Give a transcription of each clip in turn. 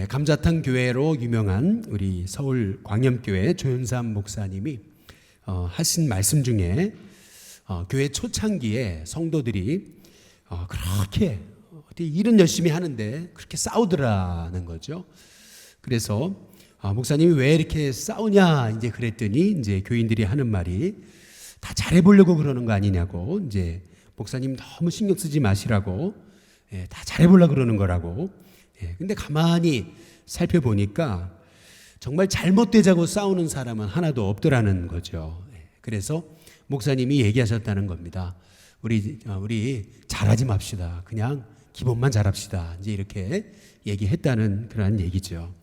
감자탕 교회로 유명한 우리 서울 광염교회 조윤삼 목사님이 하신 말씀 중에 교회 초창기에 성도들이 그렇게 일은 열심히 하는데 그렇게 싸우더라는 거죠. 그래서 목사님이 왜 이렇게 싸우냐 이제 그랬더니 이제 교인들이 하는 말이 다 잘해보려고 그러는 거 아니냐고, 이제 목사님 너무 신경 쓰지 마시라고, 다 잘해보려고 그러는 거라고. 근데 가만히 살펴보니까 정말 잘못되자고 싸우는 사람은 하나도 없더라는 거죠. 그래서 목사님이 얘기하셨다는 겁니다. 우리 잘하지 맙시다. 그냥 기본만 잘합시다. 이제 이렇게 얘기했다는 그런 얘기죠.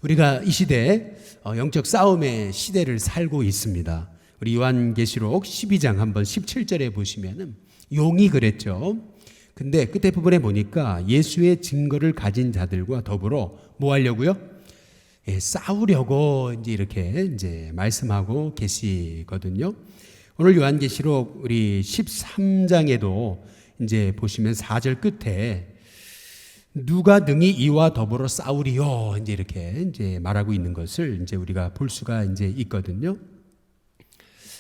우리가 이 시대 영적 싸움의 시대를 살고 있습니다. 우리 요한계시록 12장 한번 17절에 보시면은 용이 그랬죠. 근데 끝에 부분에 보니까 예수의 증거를 가진 자들과 더불어 뭐 하려고요? 싸우려고 이제 말씀하고 계시거든요. 오늘 요한계시록 우리 13장에도 이제 보시면 4절 끝에 누가 능히 이와 더불어 싸우리요 이제 이렇게 이제 말하고 있는 것을 이제 우리가 볼 수가 이제 있거든요.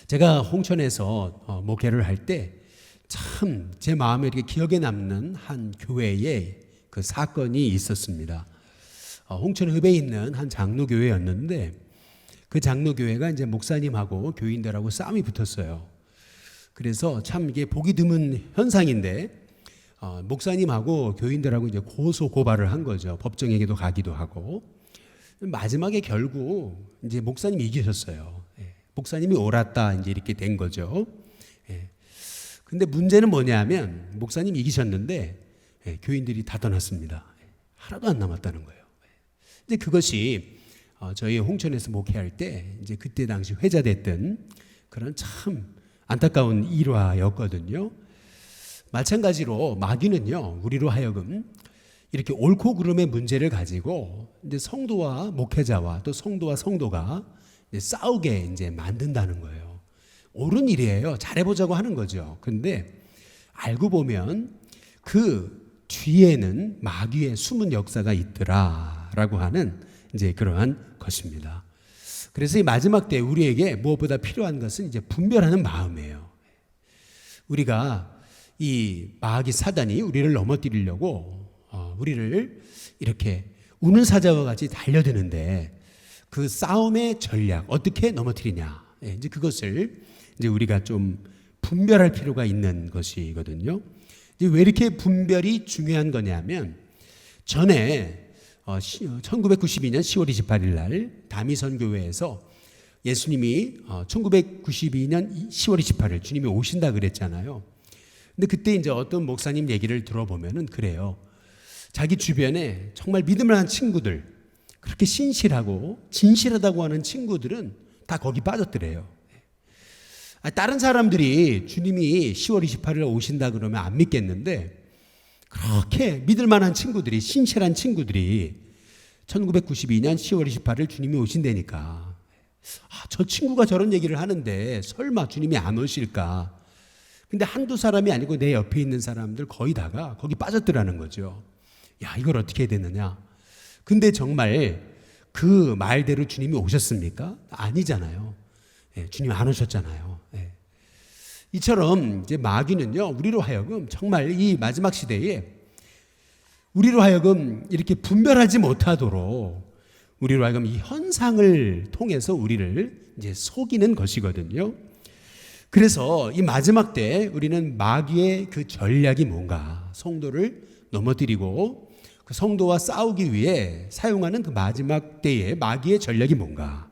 제가 홍천에서 목회를 할 때 참 제 마음에 이렇게 기억에 남는 한 교회에 그 사건이 있었습니다. 홍천읍에 있는 한 장로교회였는데 그 장로교회가 이제 목사님하고 교인들하고 싸움이 붙었어요. 그래서 참 이게 보기 드문 현상인데 목사님하고 교인들하고 이제 고소 고발을 한 거죠. 법정에게도 가기도 하고. 마지막에 결국 이제 목사님이 이기셨어요. 목사님이 옳았다 이제 이렇게 된 거죠. 근데 문제는 뭐냐면 목사님이 이기셨는데 교인들이 다 떠났습니다. 하나도 안 남았다는 거예요. 이제 그것이 저희 홍천에서 목회할 때 이제 그때 당시 회자됐던 그런 참 안타까운 일화였거든요. 마찬가지로 마귀는요, 우리로 하여금 이렇게 옳고 그름의 문제를 가지고 이제 성도와 목회자와 또 성도와 성도가 이제 싸우게 이제 만든다는 거예요. 옳은 일이에요. 잘해보자고 하는 거죠. 근데 알고 보면 그 뒤에는 마귀의 숨은 역사가 있더라라고 하는 이제 그러한 것입니다. 그래서 이 마지막 때 우리에게 무엇보다 필요한 것은 이제 분별하는 마음이에요. 우리가 이 마귀 사단이 우리를 넘어뜨리려고 우리를 이렇게 우는 사자와 같이 달려드는데 그 싸움의 전략 어떻게 넘어뜨리냐, 이제 그것을 이제 우리가 좀 분별할 필요가 있는 것이거든요. 이제 왜 이렇게 분별이 중요한 거냐면 전에 1992년 10월 28일 날 다미선교회에서 예수님이 1992년 10월 28일 주님이 오신다 그랬잖아요. 근데 그때 이제 어떤 목사님 얘기를 들어보면은 그래요. 자기 주변에 정말 믿음을 한 친구들, 그렇게 신실하고 진실하다고 하는 친구들은 다 거기 빠졌더래요. 다른 사람들이 주님이 10월 28일 오신다 그러면 안 믿겠는데 그렇게 믿을 만한 친구들이, 신실한 친구들이 1992년 10월 28일 주님이 오신다니까 저 친구가 저런 얘기를 하는데 설마 주님이 안 오실까? 근데 한두 사람이 아니고 내 옆에 있는 사람들 거의 다가 거기 빠졌더라는 거죠. 야, 이걸 어떻게 해야 되느냐? 근데 정말 그 말대로 주님이 오셨습니까? 아니잖아요. 주님이 안 오셨잖아요. 이처럼 이제 마귀는요, 우리로 하여금 정말 이 마지막 시대에 우리로 하여금 이렇게 분별하지 못하도록 우리로 하여금 이 현상을 통해서 우리를 이제 속이는 것이거든요. 그래서 이 마지막 때 우리는 마귀의 그 전략이 뭔가, 성도를 넘어뜨리고 그 성도와 싸우기 위해 사용하는 그 마지막 때의 마귀의 전략이 뭔가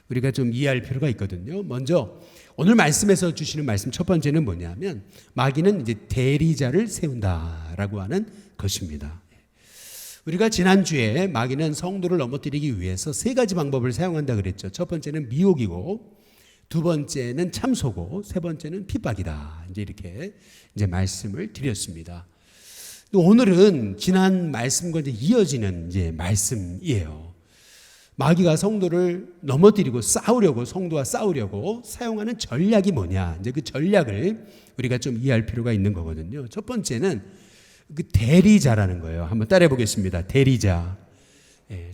우리가 좀 이해할 필요가 있거든요. 먼저 오늘 말씀에서 주시는 말씀 첫 번째는 뭐냐면 마귀는 이제 대리자를 세운다라고 하는 것입니다. 우리가 지난주에 마귀는 성도를 넘어뜨리기 위해서 세 가지 방법을 사용한다 그랬죠. 첫 번째는 미혹이고, 두 번째는 참소고, 세 번째는 핍박이다. 이제 이렇게 이제 말씀을 드렸습니다. 또 오늘은 지난 말씀과 이제 이어지는 이제 말씀이에요. 마귀가 성도를 넘어뜨리고 싸우려고, 성도와 싸우려고 사용하는 전략이 뭐냐, 이제 그 전략을 우리가 좀 이해할 필요가 있는 거거든요. 첫 번째는 그 대리자라는 거예요. 한번 따라해 보겠습니다. 대리자.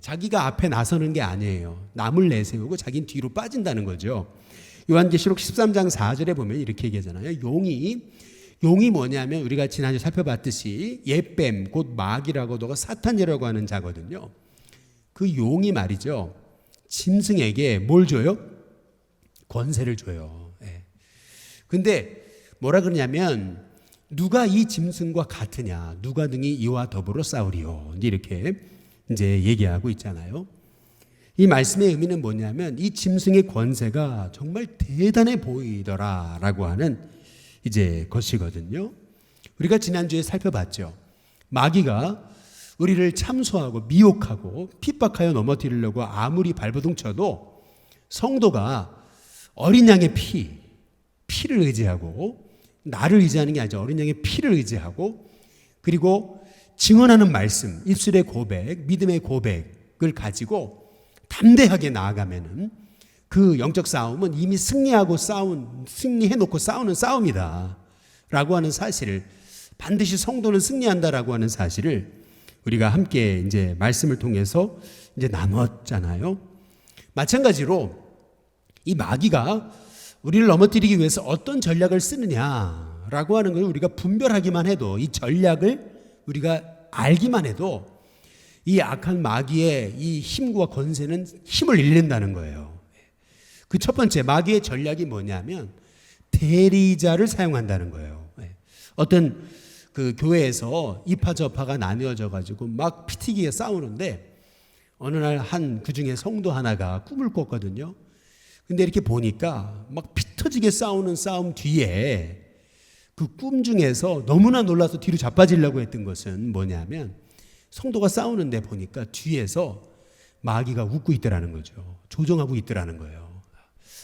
자기가 앞에 나서는 게 아니에요. 남을 내세우고 자기는 뒤로 빠진다는 거죠. 요한계시록 13장 4절에 보면 이렇게 얘기하잖아요. 용이 뭐냐면 우리가 지난주 살펴봤듯이 옛뱀 곧 마귀라고 너가 사탄이라고 하는 자거든요. 그 용이 말이죠. 짐승에게 뭘 줘요? 권세를 줘요. 근데 뭐라 그러냐면 누가 이 짐승과 같으냐? 누가 능히 이와 더불어 싸우리요? 이렇게 이제 얘기하고 있잖아요. 이 말씀의 의미는 뭐냐면 이 짐승의 권세가 정말 대단해 보이더라라고 하는 이제 것이거든요. 우리가 지난주에 살펴봤죠. 마귀가 우리를 참소하고 미혹하고 핍박하여 넘어뜨리려고 아무리 발버둥 쳐도 성도가 어린 양의 피를 의지하고 나를 의지하는 게 아니죠. 어린 양의 피를 의지하고 그리고 증언하는 말씀, 입술의 고백, 믿음의 고백을 가지고 담대하게 나아가면은 그 영적 싸움은 이미 승리해놓고 싸우는 싸움이다 라고 하는 사실을 반드시 성도는 승리한다라고 하는 사실을 우리가 함께 이제 말씀을 통해서 이제 나눴잖아요. 마찬가지로 이 마귀가 우리를 넘어뜨리기 위해서 어떤 전략을 쓰느냐라고 하는 걸 우리가 분별하기만 해도 이 전략을 우리가 알기만 해도 이 악한 마귀의 이 힘과 권세는 힘을 잃는다는 거예요. 그 첫 번째 마귀의 전략이 뭐냐면 대리자를 사용한다는 거예요. 어떤 그 교회에서 이파 저파가 나뉘어져 가지고 막 피튀기게 싸우는데 어느 날 그 중에 성도 하나가 꿈을 꿨거든요. 근데 이렇게 보니까 막 피 터지게 싸우는 싸움 뒤에 그 꿈 중에서 너무나 놀라서 뒤로 자빠지려고 했던 것은 뭐냐면 성도가 싸우는데 보니까 뒤에서 마귀가 웃고 있더라는 거죠. 조종하고 있더라는 거예요.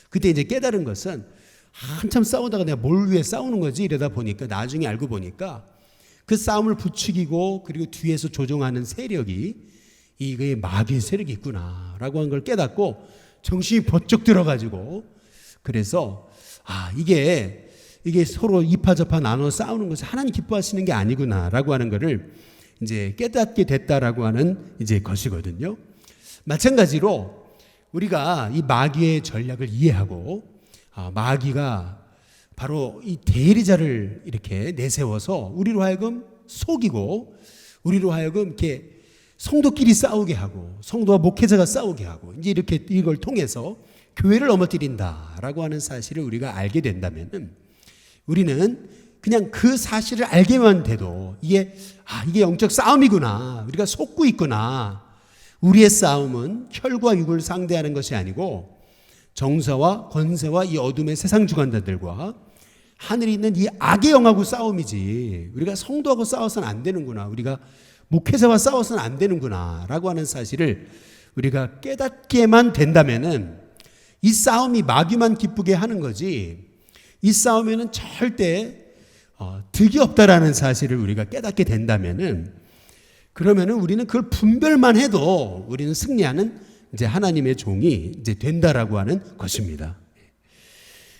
그때 이제 깨달은 것은 한참 싸우다가 내가 뭘 위해 싸우는 거지 이러다 보니까 나중에 알고 보니까 그 싸움을 부추기고 그리고 뒤에서 조종하는 세력이 이게 마귀의 세력이 있구나라고 하는 걸 깨닫고 정신이 번쩍 들어가지고 그래서 이게 서로 이파저파 나눠 싸우는 것이 하나님 기뻐하시는 게 아니구나라고 하는 것을 이제 깨닫게 됐다라고 하는 이제 것이거든요. 마찬가지로 우리가 이 마귀의 전략을 이해하고 마귀가 바로 이 대리자를 이렇게 내세워서 우리로 하여금 속이고 우리로 하여금 이렇게 성도끼리 싸우게 하고 성도와 목회자가 싸우게 하고 이제 이렇게 이걸 통해서 교회를 넘어뜨린다라고 하는 사실을 우리가 알게 된다면은 우리는 그냥 그 사실을 알게만 돼도 이게 영적 싸움이구나. 우리가 속고 있구나. 우리의 싸움은 혈과 육을 상대하는 것이 아니고 정사와 권세와 이 어둠의 세상 주관자들과 하늘에 있는 이 악의 영하고 싸움이지 우리가 성도하고 싸워서는 안 되는구나. 우리가 목회자와 싸워서는 안 되는구나 라고 하는 사실을 우리가 깨닫게만 된다면은 이 싸움이 마귀만 기쁘게 하는 거지 이 싸움에는 절대 득이 없다라는 사실을 우리가 깨닫게 된다면은 그러면은 우리는 그걸 분별만 해도 우리는 승리하는 이제 하나님의 종이 이제 된다라고 하는 것입니다.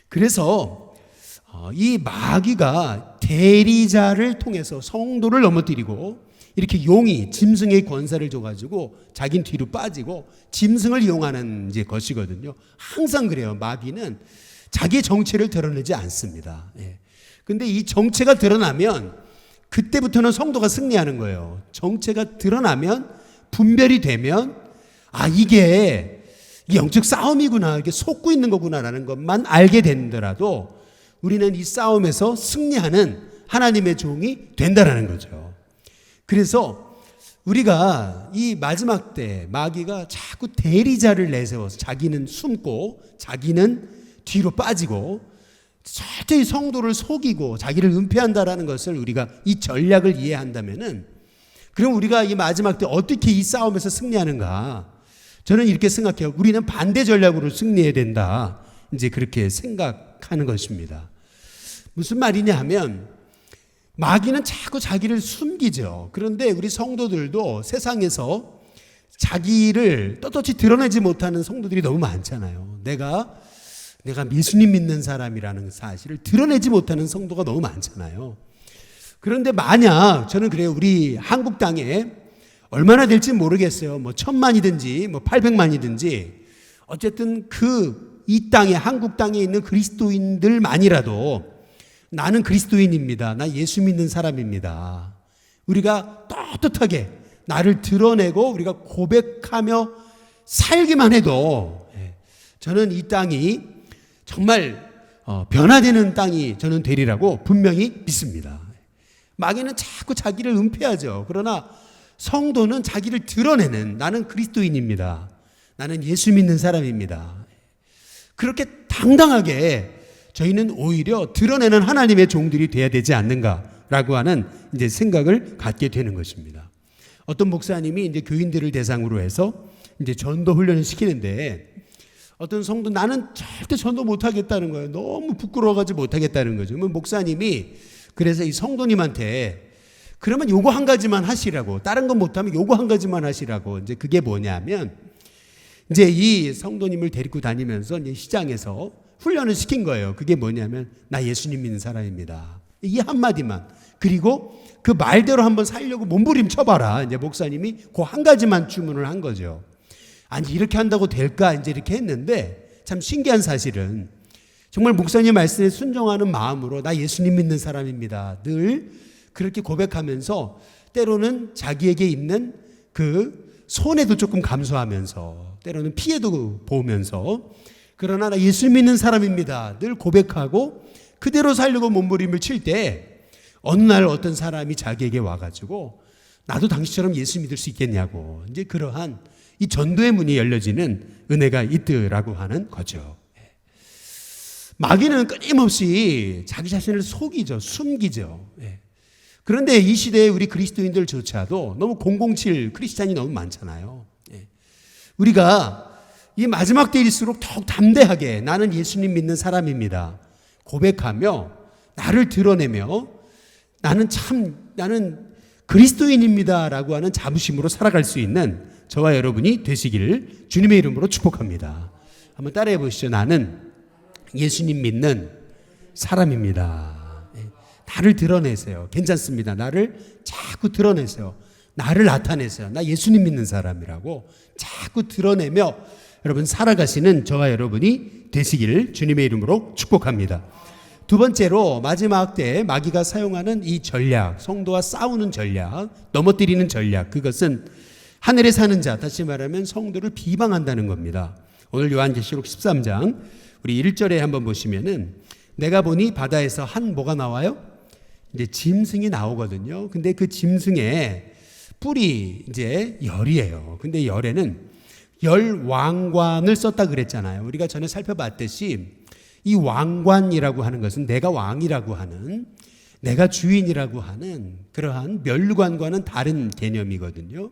그래서 이 마귀가 대리자를 통해서 성도를 넘어뜨리고 이렇게 용이 짐승의 권세를 줘가지고 자기는 뒤로 빠지고 짐승을 이용하는 이제 것이거든요. 항상 그래요. 마귀는 자기의 정체를 드러내지 않습니다. 근데 이 정체가 드러나면 그때부터는 성도가 승리하는 거예요. 정체가 드러나면 분별이 되면 이게 영적 싸움이구나. 이게 속고 있는 거구나라는 것만 알게 되더라도 우리는 이 싸움에서 승리하는 하나님의 종이 된다라는 거죠. 그래서 우리가 이 마지막 때 마귀가 자꾸 대리자를 내세워서 자기는 숨고 자기는 뒤로 빠지고 절대 성도를 속이고 자기를 은폐한다라는 것을 우리가 이 전략을 이해한다면은 그럼 우리가 이 마지막 때 어떻게 이 싸움에서 승리하는가? 저는 이렇게 생각해요. 우리는 반대 전략으로 승리해야 된다. 이제 그렇게 생각하는 것입니다. 무슨 말이냐 하면 마귀는 자꾸 자기를 숨기죠. 그런데 우리 성도들도 세상에서 자기를 떳떳이 드러내지 못하는 성도들이 너무 많잖아요. 내가 예수님 믿는 사람이라는 사실을 드러내지 못하는 성도가 너무 많잖아요. 그런데 만약 저는 그래요. 우리 한국 땅에 얼마나 될지 모르겠어요. 뭐 1000만이든지 뭐 800만이든지 어쨌든 이 땅에, 한국 땅에 있는 그리스도인들만이라도 나는 그리스도인입니다. 나 예수 믿는 사람입니다. 우리가 떳떳하게 나를 드러내고 우리가 고백하며 살기만 해도 저는 이 땅이 정말 변화되는 땅이 저는 되리라고 분명히 믿습니다. 마귀는 자꾸 자기를 은폐하죠. 그러나 성도는 자기를 드러내는, 나는 그리스도인입니다. 나는 예수 믿는 사람입니다. 그렇게 당당하게 저희는 오히려 드러내는 하나님의 종들이 돼야 되지 않는가라고 하는 이제 생각을 갖게 되는 것입니다. 어떤 목사님이 이제 교인들을 대상으로 해서 이제 전도 훈련을 시키는데 어떤 성도 나는 절대 전도 못하겠다는 거예요. 너무 부끄러워가지고 못하겠다는 거죠. 목사님이 그래서 이 성도님한테 그러면 요거 한 가지만 하시라고, 다른 건 못하면 요거 한 가지만 하시라고. 이제 그게 뭐냐면 이제 이 성도님을 데리고 다니면서 이제 시장에서 훈련을 시킨 거예요. 그게 뭐냐면 나 예수님 믿는 사람입니다. 이 한마디만. 그리고 그 말대로 한번 살려고 몸부림 쳐봐라. 이제 목사님이 그 한 가지만 주문을 한 거죠. 아니 이렇게 한다고 될까? 이제 이렇게 했는데 참 신기한 사실은 정말 목사님 말씀에 순종하는 마음으로 나 예수님 믿는 사람입니다. 늘 그렇게 고백하면서 때로는 자기에게 있는 그 손해도 조금 감수하면서 때로는 피해도 보면서 그러나 나 예수 믿는 사람입니다. 늘 고백하고 그대로 살려고 몸부림을 칠 때 어느 날 어떤 사람이 자기에게 와가지고 나도 당신처럼 예수 믿을 수 있겠냐고 이제 그러한 이 전도의 문이 열려지는 은혜가 있더라고 하는 거죠. 마귀는 끊임없이 자기 자신을 속이죠. 숨기죠. 그런데 이 시대에 우리 그리스도인들조차도 너무 007 크리스찬이 너무 많잖아요. 우리가 이 마지막 때일수록 더욱 담대하게 나는 예수님 믿는 사람입니다. 고백하며 나를 드러내며 나는 그리스도인입니다 라고 하는 자부심으로 살아갈 수 있는 저와 여러분이 되시기를 주님의 이름으로 축복합니다. 한번 따라해 보시죠. 나는 예수님 믿는 사람입니다. 나를 드러내세요. 괜찮습니다. 나를 자꾸 드러내세요. 나를 나타내세요. 나 예수님 믿는 사람이라고 자꾸 드러내며 여러분 살아가시는 저와 여러분이 되시기를 주님의 이름으로 축복합니다. 두 번째로 마지막 때 마귀가 사용하는 이 전략, 성도와 싸우는 전략, 넘어뜨리는 전략, 그것은 하늘에 사는 자, 다시 말하면 성도를 비방한다는 겁니다. 오늘 요한계시록 13장 우리 1절에 한번 보시면은 내가 보니 바다에서 한 뭐가 나와요? 이제 짐승이 나오거든요. 근데 그 짐승의 뿔이 이제 열이에요. 근데 열에는 열 왕관을 썼다 그랬잖아요. 우리가 전에 살펴봤듯이 이 왕관이라고 하는 것은 내가 왕이라고 하는, 내가 주인이라고 하는 그러한 멸관과는 다른 개념이거든요.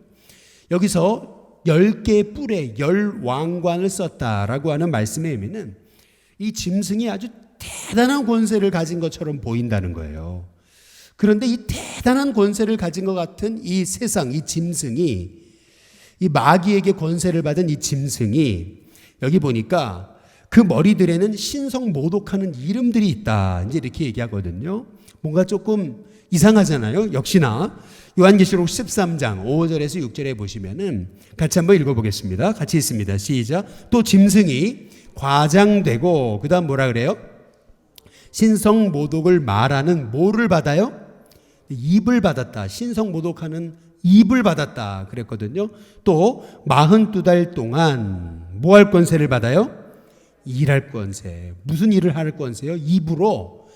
여기서 10개의 뿔에 열 왕관을 썼다라고 하는 말씀의 의미는 이 짐승이 아주 대단한 권세를 가진 것처럼 보인다는 거예요. 그런데 이 대단한 권세를 가진 것 같은 이 세상, 이 짐승이, 이 마귀에게 권세를 받은 이 짐승이 여기 보니까 그 머리들에는 신성모독하는 이름들이 있다. 이제 이렇게 얘기하거든요. 뭔가 조금 이상하잖아요. 역시나 요한계시록 13장 5절에서 6절에 보시면은 같이 한번 읽어보겠습니다. 같이 있습니다. 시작. 또 짐승이 과장되고 그 다음 뭐라 그래요? 신성모독을 말하는 뭐를 받아요? 입을 받았다. 신성모독하는 입을 받았다 그랬거든요. 또 42달 동안 뭐 할 권세를 받아요? 일할 권세. 무슨 일을 할 권세요? 입으로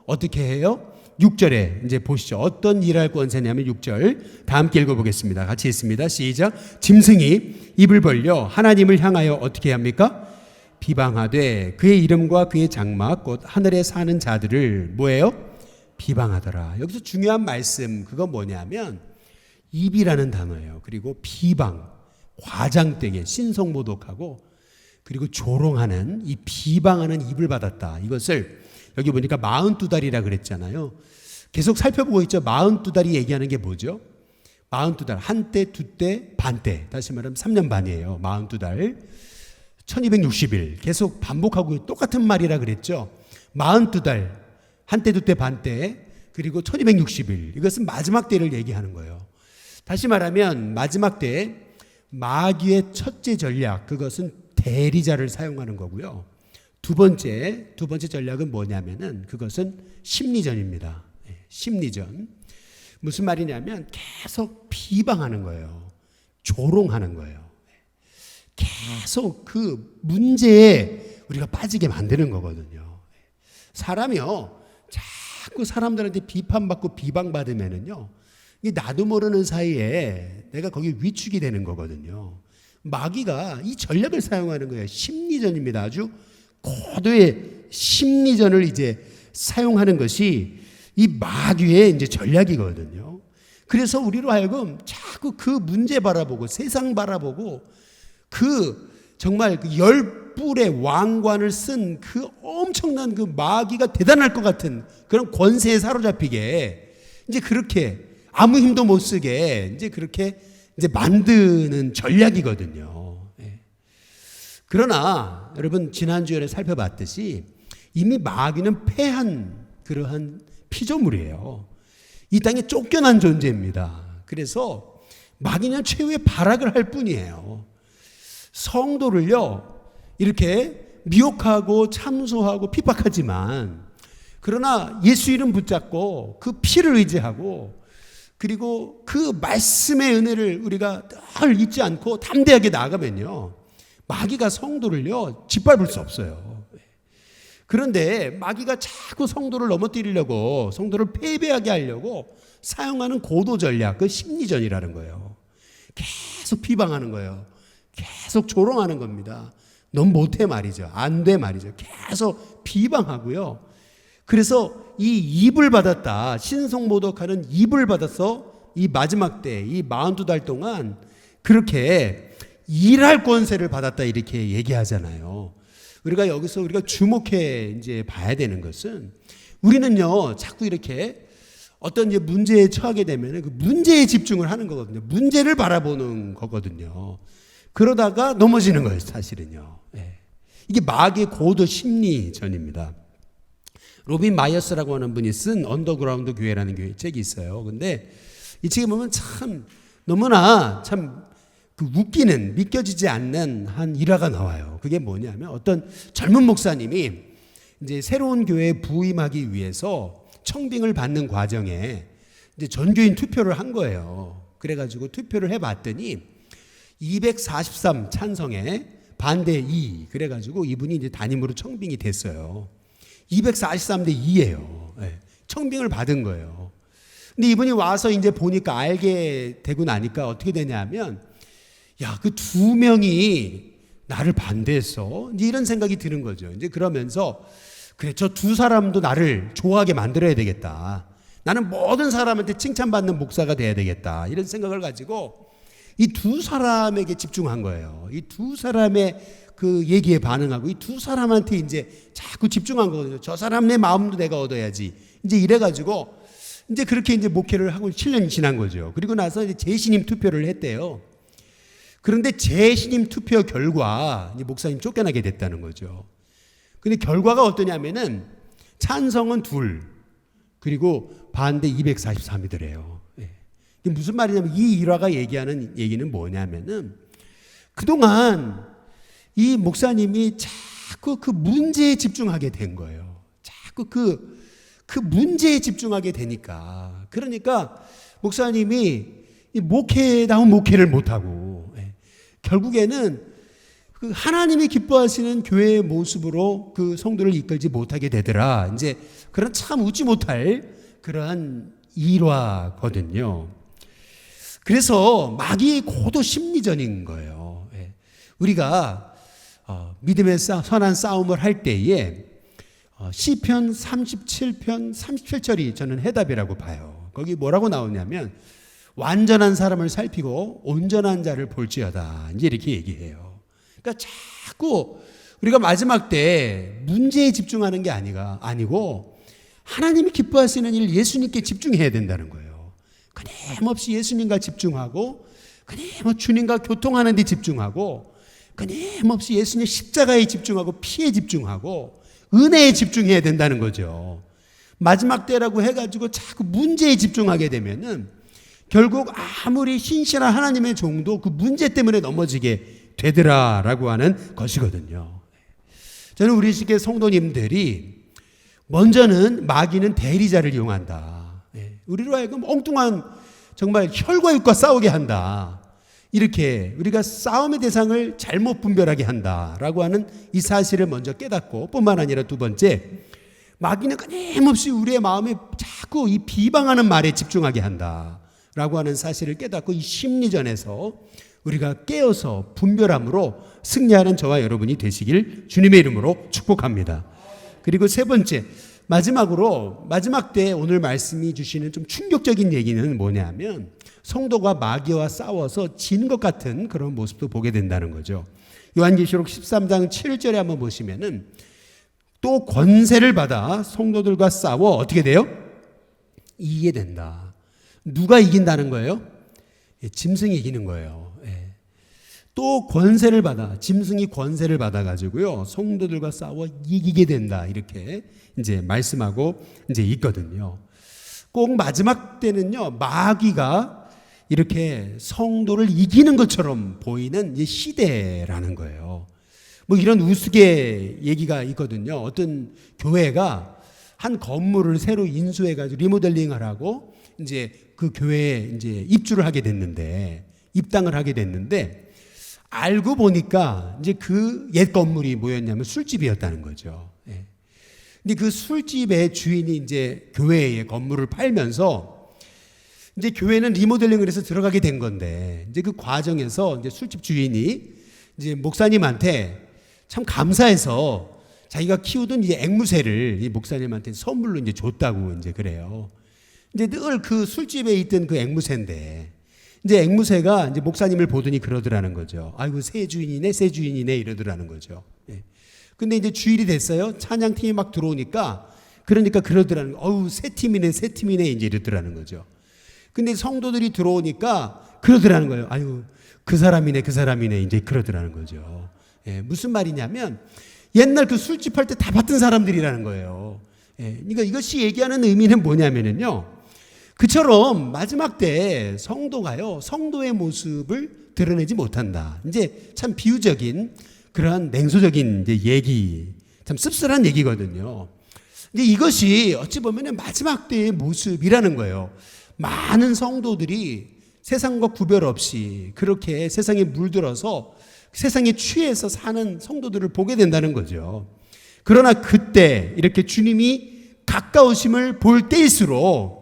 어떻게 해요? 6절에 이제 보시죠. 어떤 일할 권세냐면 6절 다 함께 읽어보겠습니다. 같이 있습니다. 시작. 짐승이 입을 벌려 하나님을 향하여 어떻게 합니까? 비방하되 그의 이름과 그의 장막 곧 하늘에 사는 자들을 뭐예요? 비방하더라. 여기서 중요한 말씀 그거 뭐냐면 입이라는 단어예요. 그리고 비방, 과장되게 신성모독하고 그리고 조롱하는 이 비방하는 입을 받았다. 이것을 여기 보니까 42달이라 그랬잖아요. 계속 살펴보고 있죠. 42달이 얘기하는 게 뭐죠? 42달, 한때, 두때, 반때. 다시 말하면 3년 반이에요. 42달, 1260일. 계속 반복하고 똑같은 말이라 그랬죠. 42달, 한때, 두때, 반때, 그리고 1260일. 이것은 마지막 때를 얘기하는 거예요. 다시 말하면 마지막 때에 마귀의 첫째 전략, 그것은 대리자를 사용하는 거고요. 두 번째 전략은 뭐냐면은 그것은 심리전입니다. 심리전. 무슨 말이냐면 계속 비방하는 거예요. 조롱하는 거예요. 계속 그 문제에 우리가 빠지게 만드는 거거든요. 사람이요, 자꾸 사람들한테 비판받고 비방받으면은요, 나도 모르는 사이에 내가 거기 위축이 되는 거거든요. 마귀가 이 전략을 사용하는 거예요. 심리전입니다. 아주 고도의 심리전을 이제 사용하는 것이 이 마귀의 이제 전략이거든요. 그래서 우리로 하여금 자꾸 그 문제 바라보고 세상 바라보고 그 정말 그 열불의 왕관을 쓴 그 엄청난 그 마귀가 대단할 것 같은 그런 권세에 사로잡히게 이제 그렇게 아무 힘도 못 쓰게 이제 그렇게 이제 만드는 전략이거든요. 그러나 여러분 지난주에 살펴봤듯이 이미 마귀는 패한 그러한 피조물이에요. 이 땅에 쫓겨난 존재입니다. 그래서 마귀는 최후의 발악을 할 뿐이에요. 성도를요 이렇게 미혹하고 참소하고 핍박하지만 그러나 예수 이름 붙잡고 그 피를 의지하고 그리고 그 말씀의 은혜를 우리가 늘 잊지 않고 담대하게 나아가면요 마귀가 성도를요 짓밟을 수 없어요. 그런데 마귀가 자꾸 성도를 넘어뜨리려고 성도를 패배하게 하려고 사용하는 고도 전략, 그 심리전이라는 거예요. 계속 비방하는 거예요. 계속 조롱하는 겁니다. 넌 못해 말이죠. 안 돼 말이죠. 계속 비방하고요. 그래서 이 입을 받았다. 신성모독하는 입을 받아서 이 마지막 때, 이 42달 동안 그렇게 일할 권세를 받았다 이렇게 얘기하잖아요. 우리가 여기서 우리가 주목해 이제 봐야 되는 것은 우리는요 자꾸 이렇게 어떤 이제 문제에 처하게 되면 그 문제에 집중을 하는 거거든요. 문제를 바라보는 거거든요. 그러다가 넘어지는 거예요, 사실은요. 이게 마귀의 고도 심리전입니다. 로빈 마이어스라고 하는 분이 쓴 언더그라운드 교회라는 교회 책이 있어요. 근데 이 책에 보면 참 너무나 참 그 웃기는 믿겨지지 않는 한 일화가 나와요. 그게 뭐냐면 어떤 젊은 목사님이 이제 새로운 교회에 부임하기 위해서 청빙을 받는 과정에 이제 전교인 투표를 한 거예요. 그래가지고 투표를 해봤더니 243 찬성에 반대 2. 그래가지고 이분이 이제 담임으로 청빙이 됐어요. 243대 2예요. 청빙을 받은 거예요. 근데 이분이 와서 이제 보니까 알게 되고 나니까 어떻게 되냐면 야, 그 두 명이 나를 반대했어. 이제 이런 생각이 드는 거죠. 이제 그러면서 그래, 저 두 사람도 나를 좋아하게 만들어야 되겠다. 나는 모든 사람한테 칭찬받는 목사가 돼야 되겠다. 이런 생각을 가지고 이 두 사람에게 집중한 거예요. 이 두 사람의 그 얘기에 반응하고 이 두 사람한테 이제 자꾸 집중한 거거든요. 저 사람의 마음도 내가 얻어야지. 이제 이래가지고 이제 그렇게 이제 목회를 하고 7년이 지난 거죠. 그리고 나서 이제 재신임 투표를 했대요. 그런데 재신임 투표 결과 이제 목사님 쫓겨나게 됐다는 거죠. 근데 결과가 어떠냐면은 찬성은 2, 그리고 반대 243이더래요. 이게 무슨 말이냐면 이 일화가 얘기하는 얘기는 뭐냐면은 그동안 이 목사님이 자꾸 그 문제에 집중하게 된 거예요. 자꾸 그 문제에 집중하게 되니까. 그러니까 목사님이 이 목회다운 목회를 못하고 결국에는 그 하나님이 기뻐하시는 교회의 모습으로 그 성도를 이끌지 못하게 되더라. 이제 그런 참 웃지 못할 그러한 일화거든요. 그래서 마귀의 고도 심리전인 거예요. 우리가 믿음의 선한 싸움을 할 때에 시편 37편 37절이 저는 해답이라고 봐요. 거기 뭐라고 나오냐면 완전한 사람을 살피고 온전한 자를 볼지어다. 이제 이렇게 얘기해요. 그러니까 자꾸 우리가 마지막 때 문제에 집중하는 게 아니고 하나님이 기뻐하시는 일 예수님께 집중해야 된다는 거예요. 끊임없이 예수님과 집중하고 끊임없이 주님과 교통하는 데 집중하고 끊임없이 예수님 십자가에 집중하고 피에 집중하고 은혜에 집중해야 된다는 거죠. 마지막 때라고 해가지고 자꾸 문제에 집중하게 되면은 결국 아무리 신실한 하나님의 종도 그 문제 때문에 넘어지게 되더라라고 하는 것이거든요. 저는 우리 시계 성도님들이 먼저는 마귀는 대리자를 이용한다. 우리로 하여금 엉뚱한 정말 혈과 육과 싸우게 한다. 이렇게 우리가 싸움의 대상을 잘못 분별하게 한다라고 하는 이 사실을 먼저 깨닫고, 뿐만 아니라 두 번째, 마귀는 끊임없이 우리의 마음에 자꾸 이 비방하는 말에 집중하게 한다라고 하는 사실을 깨닫고, 이 심리전에서 우리가 깨어서 분별함으로 승리하는 저와 여러분이 되시길 주님의 이름으로 축복합니다. 그리고 세 번째, 마지막으로 마지막 때 오늘 말씀이 주시는 좀 충격적인 얘기는 뭐냐면, 성도가 마귀와 싸워서 진 것 같은 그런 모습도 보게 된다는 거죠. 요한계시록 13장 7절에 한번 보시면은 또 권세를 받아 성도들과 싸워 어떻게 돼요? 이기게 된다. 누가 이긴다는 거예요? 짐승이 이기는 거예요. 또 권세를 받아, 짐승이 권세를 받아가지고요, 성도들과 싸워 이기게 된다. 이렇게 이제 말씀하고 이제 있거든요. 꼭 마지막 때는요, 마귀가 이렇게 성도를 이기는 것처럼 보이는 이 시대라는 거예요. 뭐 이런 우스개 얘기가 있거든요. 어떤 교회가 한 건물을 새로 인수해가지고 리모델링을 하고 이제 그 교회에 이제 입주를 하게 됐는데, 입당을 하게 됐는데, 알고 보니까 이제 그 옛 건물이 뭐였냐면 술집이었다는 거죠. 근데 그 술집의 주인이 이제 교회의 건물을 팔면서 이제 교회는 리모델링을 해서 들어가게 된 건데, 이제 그 과정에서 이제 술집 주인이 이제 목사님한테 참 감사해서 자기가 키우던 이제 앵무새를 이 목사님한테 선물로 이제 줬다고 이제 그래요. 이제 늘 그 술집에 있던 그 앵무새인데, 이제 앵무새가 이제 목사님을 보더니 그러더라는 거죠. 아이고, 새 주인이네, 새 주인이네, 이러더라는 거죠. 근데 이제 주일이 됐어요. 찬양팀이 막 들어오니까, 그러니까 그러더라는 거예요. 어우, 새 팀이네, 새 팀이네, 이제 이러더라는 거죠. 근데 성도들이 들어오니까 그러더라는 거예요. 아유, 그 사람이네, 그 사람이네, 이제 그러더라는 거죠. 무슨 말이냐면, 옛날 그 술집 할 때 다 봤던 사람들이라는 거예요. 그러니까 이것이 얘기하는 의미는 뭐냐면요, 그처럼 마지막 때 성도가요, 성도의 모습을 드러내지 못한다. 이제 참 비유적인 그러한 냉소적인 이제 얘기, 참 씁쓸한 얘기거든요. 근데 이것이 어찌 보면 마지막 때의 모습이라는 거예요. 많은 성도들이 세상과 구별 없이 그렇게 세상에 물들어서 세상에 취해서 사는 성도들을 보게 된다는 거죠. 그러나 그때 이렇게 주님이 가까우심을 볼 때일수록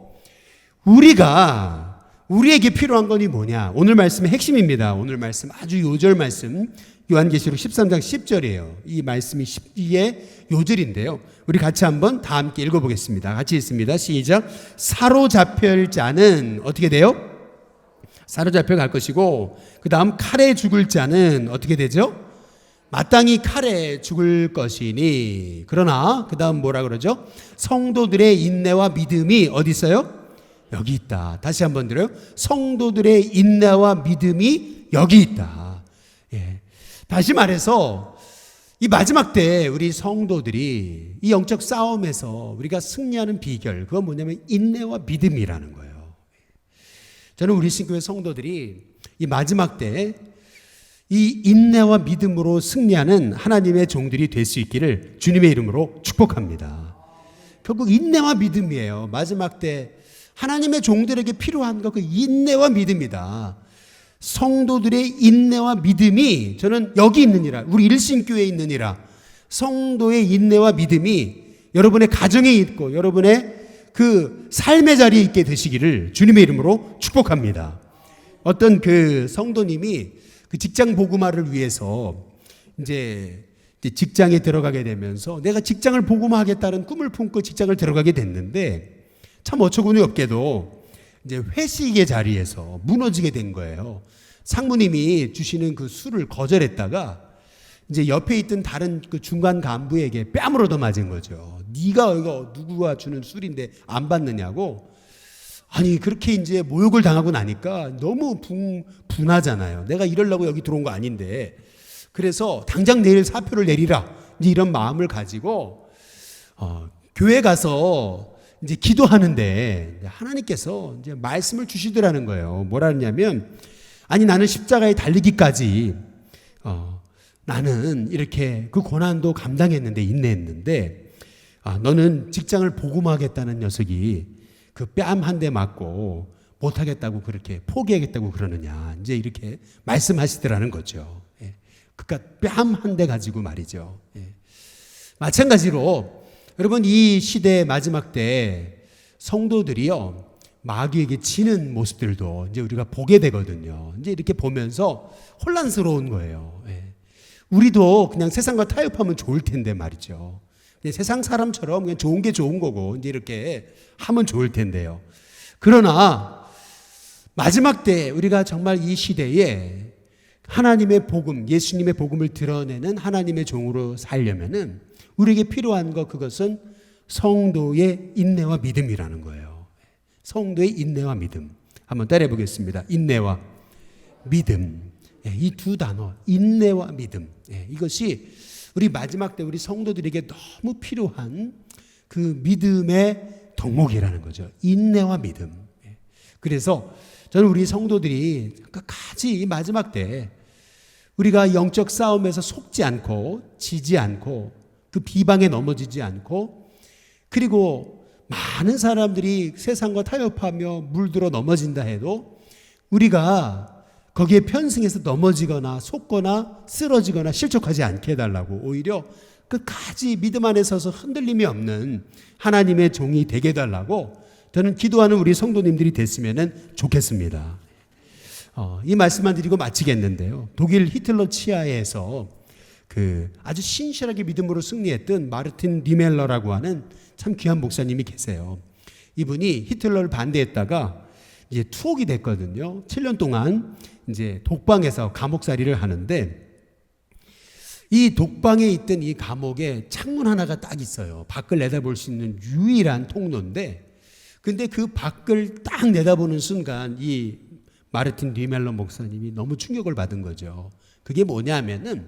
우리에게 필요한 것이 뭐냐? 오늘 말씀의 핵심입니다. 오늘 말씀 아주 요절 말씀, 요한계시록 13장 10절이에요. 이 말씀이 10기의 요절인데요. 우리 같이 한번 다 함께 읽어보겠습니다. 같이 읽습니다. 시작. 사로잡힐 자는 어떻게 돼요? 사로잡혀 갈 것이고, 그 다음 칼에 죽을 자는 어떻게 되죠? 마땅히 칼에 죽을 것이니. 그러나 그 다음 뭐라 그러죠? 성도들의 인내와 믿음이 어디 있어요? 여기 있다. 다시 한번 들어요. 성도들의 인내와 믿음이 여기 있다. 다시 말해서 이 마지막 때 우리 성도들이 이 영적 싸움에서 우리가 승리하는 비결, 그건 뭐냐면 인내와 믿음이라는 거예요. 저는 우리 신교회 성도들이 이 마지막 때 이 인내와 믿음으로 승리하는 하나님의 종들이 될 수 있기를 주님의 이름으로 축복합니다. 결국 인내와 믿음이에요. 마지막 때 하나님의 종들에게 필요한 것, 그 인내와 믿음이다. 성도들의 인내와 믿음이 저는 여기 있느니라, 우리 일신교회에 있느니라. 성도의 인내와 믿음이 여러분의 가정에 있고 여러분의 그 삶의 자리에 있게 되시기를 주님의 이름으로 축복합니다. 어떤 그 성도님이 그 직장 복음화를 위해서 이제 직장에 들어가게 되면서 내가 직장을 복음화하겠다는 꿈을 품고 직장을 들어가게 됐는데, 참 어처구니 없게도 이제 회식의 자리에서 무너지게 된 거예요. 상무님이 주시는 그 술을 거절했다가 이제 옆에 있던 다른 그 중간 간부에게 뺨을 얻어맞은 거죠. 네가 이거 누구가 주는 술인데 안 받느냐고. 아니, 그렇게 이제 모욕을 당하고 나니까 너무 분하잖아요. 내가 이러려고 여기 들어온 거 아닌데. 그래서 당장 내일 사표를 내리라, 이제 이런 마음을 가지고 교회 가서 이제 기도하는데 하나님께서 이제 말씀을 주시더라는 거예요. 뭐라 하냐면, 아니 나는 십자가에 달리기까지 나는 이렇게 그 고난도 감당했는데, 인내했는데, 너는 직장을 복음하겠다는 녀석이 그 뺨 한 대 맞고 못하겠다고 그렇게 포기하겠다고 그러느냐, 이제 이렇게 말씀하시더라는 거죠. 예. 그러니까 뺨 한 대 가지고 말이죠. 예. 마찬가지로 여러분, 이 시대의 마지막 때 성도들이요, 마귀에게 지는 모습들도 이제 우리가 보게 되거든요. 이제 이렇게 보면서 혼란스러운 거예요. 예. 우리도 그냥 세상과 타협하면 좋을 텐데 말이죠. 그냥 세상 사람처럼 그냥 좋은 게 좋은 거고 이제 이렇게 하면 좋을 텐데요. 그러나 마지막 때 우리가 정말 이 시대에 하나님의 복음, 예수님의 복음을 드러내는 하나님의 종으로 살려면은 우리에게 필요한 것, 그것은 성도의 인내와 믿음이라는 거예요. 성도의 인내와 믿음. 한번 따라해 보겠습니다. 인내와 믿음. 이 두 단어, 인내와 믿음. 이것이 우리 마지막 때 우리 성도들에게 너무 필요한 그 믿음의 덕목이라는 거죠. 인내와 믿음. 그래서 저는 우리 성도들이 끝까지 이 마지막 때 우리가 영적 싸움에서 속지 않고 지지 않고 그 비방에 넘어지지 않고, 그리고 많은 사람들이 세상과 타협하며 물들어 넘어진다 해도 우리가 거기에 편승해서 넘어지거나 속거나 쓰러지거나 실족하지 않게 해달라고, 오히려 끝까지 믿음 안에 서서 흔들림이 없는 하나님의 종이 되게 해달라고 저는 기도하는 우리 성도님들이 됐으면 좋겠습니다. 이 말씀만 드리고 마치겠는데요. 독일 히틀러 치하에서 그 아주 신실하게 믿음으로 승리했던 마르틴 리멜러라고 하는 참 귀한 목사님이 계세요. 이분이 히틀러를 반대했다가 이제 투옥이 됐거든요. 7년 동안 이제 독방에서 감옥살이를 하는데, 이 독방에 있던 이 감옥에 창문 하나가 딱 있어요. 밖을 내다볼 수 있는 유일한 통로인데, 근데 그 밖을 딱 내다보는 순간 이 마르틴 리멜러 목사님이 너무 충격을 받은 거죠. 그게 뭐냐면은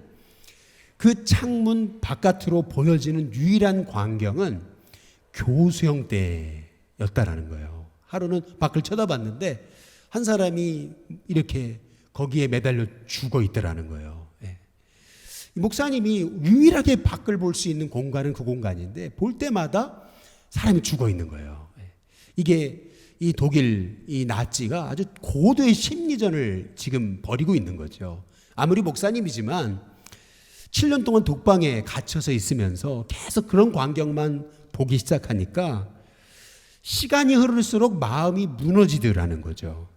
그 창문 바깥으로 보여지는 유일한 광경은 교수형 때였다라는 거예요. 하루는 밖을 쳐다봤는데 한 사람이 이렇게 거기에 매달려 죽어 있더라는 거예요. 목사님이 유일하게 밖을 볼 수 있는 공간은 그 공간인데 볼 때마다 사람이 죽어 있는 거예요. 이게 이 독일 이 나치가 아주 고도의 심리전을 지금 벌이고 있는 거죠. 아무리 목사님이지만 7년 동안 독방에 갇혀서 있으면서 계속 그런 광경만 보기 시작하니까 시간이 흐를수록 마음이 무너지더라는 거죠.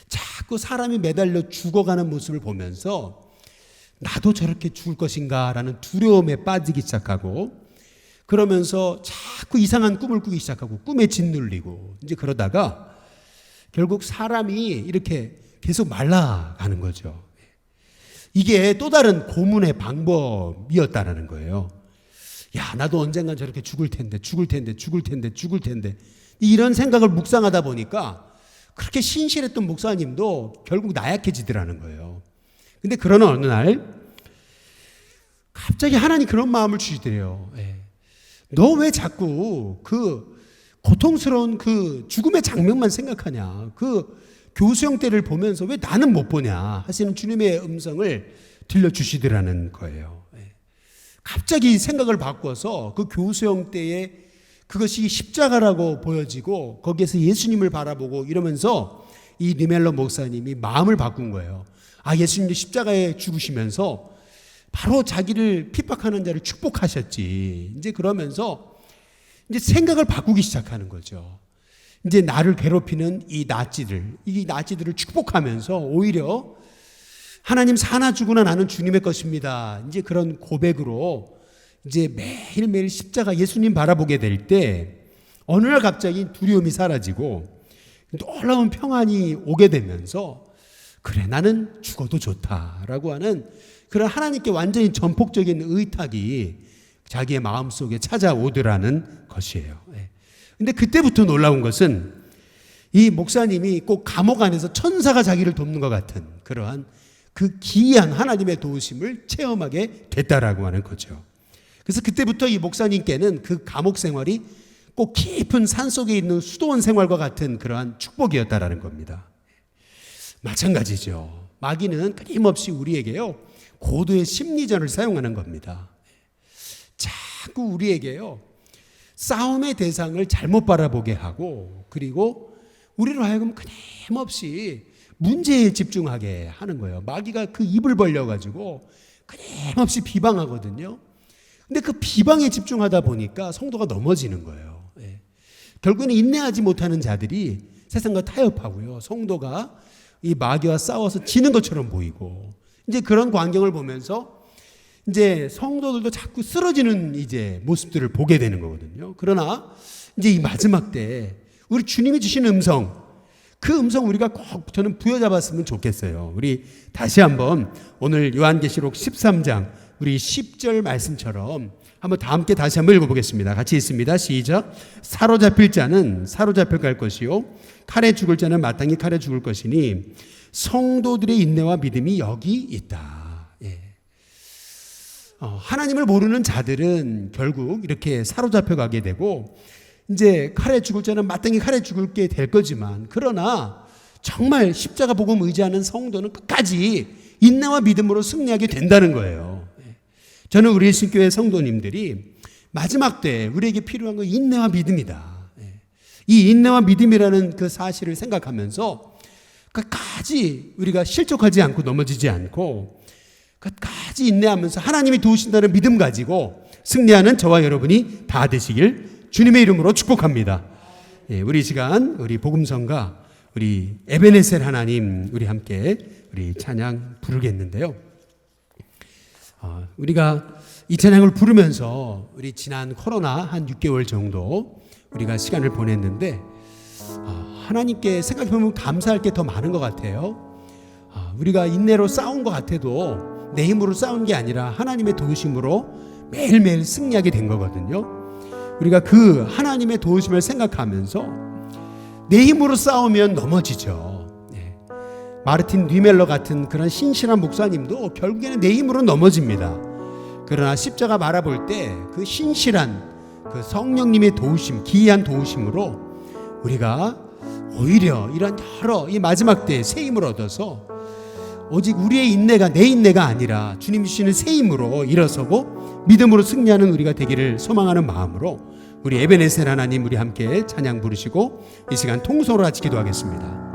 자꾸 사람이 매달려 죽어가는 모습을 보면서 나도 저렇게 죽을 것인가라는 두려움에 빠지기 시작하고, 그러면서 자꾸 이상한 꿈을 꾸기 시작하고 꿈에 짓눌리고, 이제 그러다가 결국 사람이 이렇게 계속 말라가는 거죠. 이게 또 다른 고문의 방법이었다라는 거예요. 야, 나도 언젠간 저렇게 죽을 텐데 이런 생각을 묵상하다 보니까 그렇게 신실했던 목사님도 결국 나약해지더라는 거예요. 근데 그러나 어느 날 갑자기 하나님 그런 마음을 주시더래요. 너 왜 자꾸 그 고통스러운 그 죽음의 장면만 생각하냐, 그 교수형 때를 보면서 왜 나는 못 보냐 하시는 주님의 음성을 들려주시더라는 거예요. 갑자기 생각을 바꿔서 그 교수형 때에 그것이 십자가라고 보여지고 거기에서 예수님을 바라보고 이러면서 이 리멜러 목사님이 마음을 바꾼 거예요. 예수님이 십자가에 죽으시면서 바로 자기를 핍박하는 자를 축복하셨지. 이제 그러면서 이제 생각을 바꾸기 시작하는 거죠. 이제 나를 괴롭히는 이 나치들을 축복하면서 오히려 하나님 사나 죽으나 나는 주님의 것입니다. 이제 그런 고백으로 이제 매일매일 십자가 예수님 바라보게 될 때 어느 날 갑자기 두려움이 사라지고 놀라운 평안이 오게 되면서 그래 나는 죽어도 좋다라고 하는 그런 하나님께 완전히 전폭적인 의탁이 자기의 마음속에 찾아오더라는 것이에요. 근데 그때부터 놀라운 것은 이 목사님이 꼭 감옥 안에서 천사가 자기를 돕는 것 같은 그러한 그 기이한 하나님의 도우심을 체험하게 됐다라고 하는 거죠. 그래서 그때부터 이 목사님께는 그 감옥 생활이 꼭 깊은 산 속에 있는 수도원 생활과 같은 그러한 축복이었다라는 겁니다. 마찬가지죠. 마귀는 끊임없이 우리에게요, 고도의 심리전을 사용하는 겁니다. 자꾸 우리에게요, 싸움의 대상을 잘못 바라보게 하고, 그리고 우리로 하여금 끊임없이 문제에 집중하게 하는 거예요. 마귀가 그 입을 벌려가지고 끊임없이 비방하거든요. 근데 그 비방에 집중하다 보니까 성도가 넘어지는 거예요. 결국에는 인내하지 못하는 자들이 세상과 타협하고요, 성도가 이 마귀와 싸워서 지는 것처럼 보이고, 이제 그런 광경을 보면서 이제 성도들도 자꾸 쓰러지는 이제 모습들을 보게 되는 거거든요. 그러나 이제 이 마지막 때 우리 주님이 주신 음성, 그 음성 우리가 꼭 저는 부여잡았으면 좋겠어요. 우리 다시 한번 오늘 요한계시록 13장 우리 10절 말씀처럼 한번 다 함께 다시 한번 읽어보겠습니다. 같이 읽습니다. 시작. 사로잡힐 자는 사로잡혀 갈 것이요, 칼에 죽을 자는 마땅히 칼에 죽을 것이니 성도들의 인내와 믿음이 여기 있다. 하나님을 모르는 자들은 결국 이렇게 사로잡혀 가게 되고, 이제 칼에 죽을 자는 마땅히 칼에 죽게 될 거지만, 그러나 정말 십자가 복음 의지하는 성도는 끝까지 인내와 믿음으로 승리하게 된다는 거예요. 저는 우리 신교회 성도님들이 마지막 때 우리에게 필요한 건 인내와 믿음이다. 이 인내와 믿음이라는 그 사실을 생각하면서 끝까지 우리가 실족하지 않고 넘어지지 않고 끝까지 인내하면서 하나님이 도우신다는 믿음 가지고 승리하는 저와 여러분이 다 되시길 주님의 이름으로 축복합니다. 우리 시간 우리 복음성가 우리 에베네셀 하나님 우리 함께 우리 찬양 부르겠는데요. 우리가 이 찬양을 부르면서 우리 지난 코로나 한 6개월 정도 우리가 시간을 보냈는데, 하나님께 생각해보면 감사할 게 더 많은 것 같아요. 우리가 인내로 싸운 것 같아도 내 힘으로 싸운 게 아니라 하나님의 도우심으로 매일매일 승리하게 된 거거든요. 우리가 그 하나님의 도우심을 생각하면서 내 힘으로 싸우면 넘어지죠. 마르틴 뉘멜러 같은 그런 신실한 목사님도 결국에는 내 힘으로 넘어집니다. 그러나 십자가 바라볼 때 그 신실한 그 성령님의 도우심, 기이한 도우심으로 우리가 오히려 이런 여러 이 마지막 때에 새 힘을 얻어서 오직 우리의 인내가 내 인내가 아니라 주님 주시는 새 힘으로 일어서고 믿음으로 승리하는 우리가 되기를 소망하는 마음으로 우리 에베네셀 하나님 우리 함께 찬양 부르시고 이 시간 통성으로 같이 기도하겠습니다.